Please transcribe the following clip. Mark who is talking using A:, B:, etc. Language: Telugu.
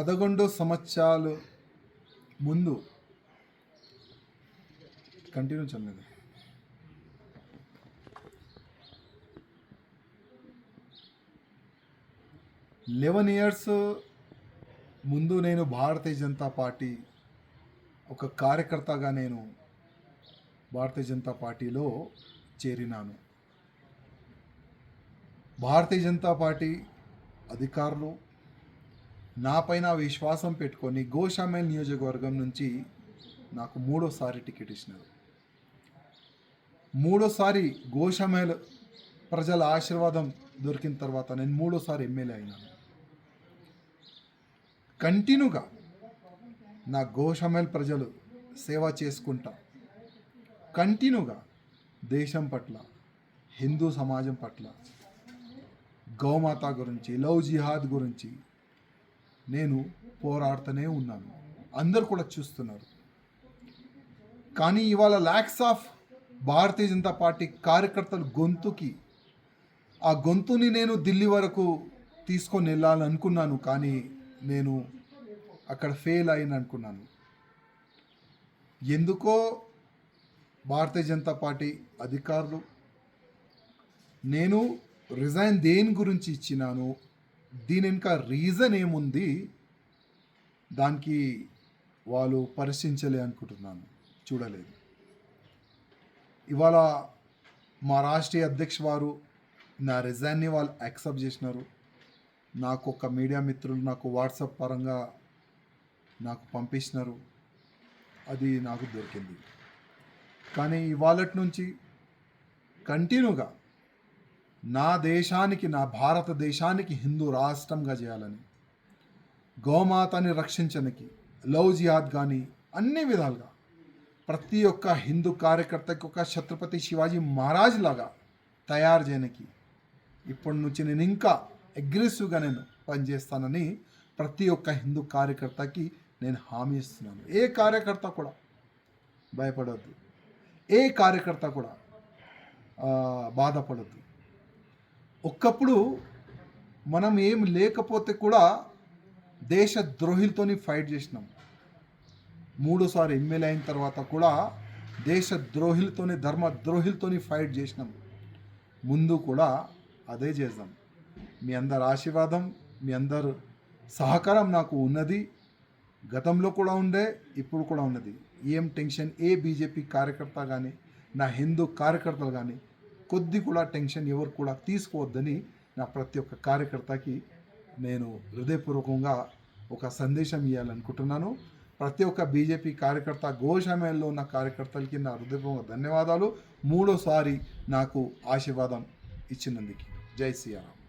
A: 11 సంవత్సరాలు ముందు కంటిన్యూ చల్లలేదు 11 ఇయర్స్ ముందు నేను భారతీయ జనతా పార్టీ ఒక కార్యకర్తగా నేను భారతీయ జనతా పార్టీలో చేరినాను. భారతీయ జనతా పార్టీ అధికారులు నాపైన విశ్వాసం పెట్టుకొని గోషామేల్ నియోజకవర్గం నుంచి నాకు మూడోసారి టికెట్ ఇచ్చినారు. మూడోసారి గోషామేల్ ప్రజల ఆశీర్వాదం దొరికిన తర్వాత నేను మూడోసారి ఎమ్మెల్యే అయినాను. కంటిన్యూగా నా గోషామేల్ ప్రజలు సేవ చేసుకుంటా కంటిన్యూగా దేశం పట్ల, హిందూ సమాజం పట్ల, గౌమాత గురించి, లవ్ జిహాద్ గురించి నేను పోరాడుతూనే ఉన్నాను. అందరు కూడా చూస్తున్నారు. కానీ ఇవాళ ల్యాక్స్ ఆఫ్ భారతీయ జనతా పార్టీ కార్యకర్తల గొంతుకి ఆ గొంతుని నేను ఢిల్లీ వరకు తీసుకొని వెళ్ళాలనుకున్నాను. కానీ నేను అక్కడ ఫెయిల్ అయిన అనుకున్నాను. ఎందుకో భారతీయ జనతా పార్టీ అధికారులు నేను రిజైన్ దేని గురించి ఇచ్చినాను, దీని ఇంకా రీజన్ ఏముంది, దానికి వాళ్ళు పరిశీలించలే అనుకుంటున్నాను, చూడలేదు. ఇవాళ మా రాష్ట్రీయ అధ్యక్ష వారు నా రిజైన్ని వాళ్ళు యాక్సెప్ట్ చేసినారు. నాకు ఒక మీడియా మిత్రులు నాకు వాట్సాప్ పరంగా నాకు పంపించినారు, అది నాకు దొరికింది. కానీ ఇవాళ నుంచి కంటిన్యూగా నా దేశానికి, నా భారతదేశానికి హిందూ రాష్ట్రంగా చేయాలని, గోమాతని రక్షించడానికి, లవ్ జిహాద్ కానీ అన్ని విధాలుగా ప్రతి ఒక్క హిందూ కార్యకర్తకి ఒక ఛత్రపతి శివాజీ మహారాజ్ లాగా తయారు చేయడానికి ఇప్పటి నుంచి నేను ఇంకా అగ్రెసివ్గా నేను పనిచేస్తానని ప్రతి ఒక్క హిందూ కార్యకర్తకి నేను హామీ ఇస్తున్నాను. ఏ కార్యకర్త కూడా భయపడవద్దు, ఏ కార్యకర్త కూడా బాధపడద్దు. ఒక్కప్పుడు మనం ఏం లేకపోతే కూడా దేశ ద్రోహులతోని ఫైట్ చేసినాం. మూడోసారి ఎమ్మెల్యే అయిన తర్వాత కూడా దేశ ద్రోహులతోని, ధర్మ ద్రోహులతోని ఫైట్ చేసినాం. ముందు కూడా అదే చేద్దాం. మీ అందరి ఆశీర్వాదం, మీ అందరు సహకారం నాకు ఉన్నది. గతంలో కూడా ఉండే, ఇప్పుడు కూడా ఉన్నది. ఏం టెన్షన్ ఏ బీజేపీ కార్యకర్త కానీ, నా హిందూ కార్యకర్తలు కానీ కొద్ది కూడా టెన్షన్ ఎవరు కూడా తీసుకోవద్దని నా ప్రతి ఒక్క కార్యకర్తకి నేను హృదయపూర్వకంగా ఒక సందేశం ఇవ్వాలనుకుంటున్నాను. ప్రతి ఒక్క బీజేపీ కార్యకర్త, గోషామేల్లో ఉన్న కార్యకర్తలకి నా హృదయపూర్వక ధన్యవాదాలు. మూడోసారి నాకు ఆశీర్వాదం ఇచ్చినందుకు. జై శ్రీరామ్.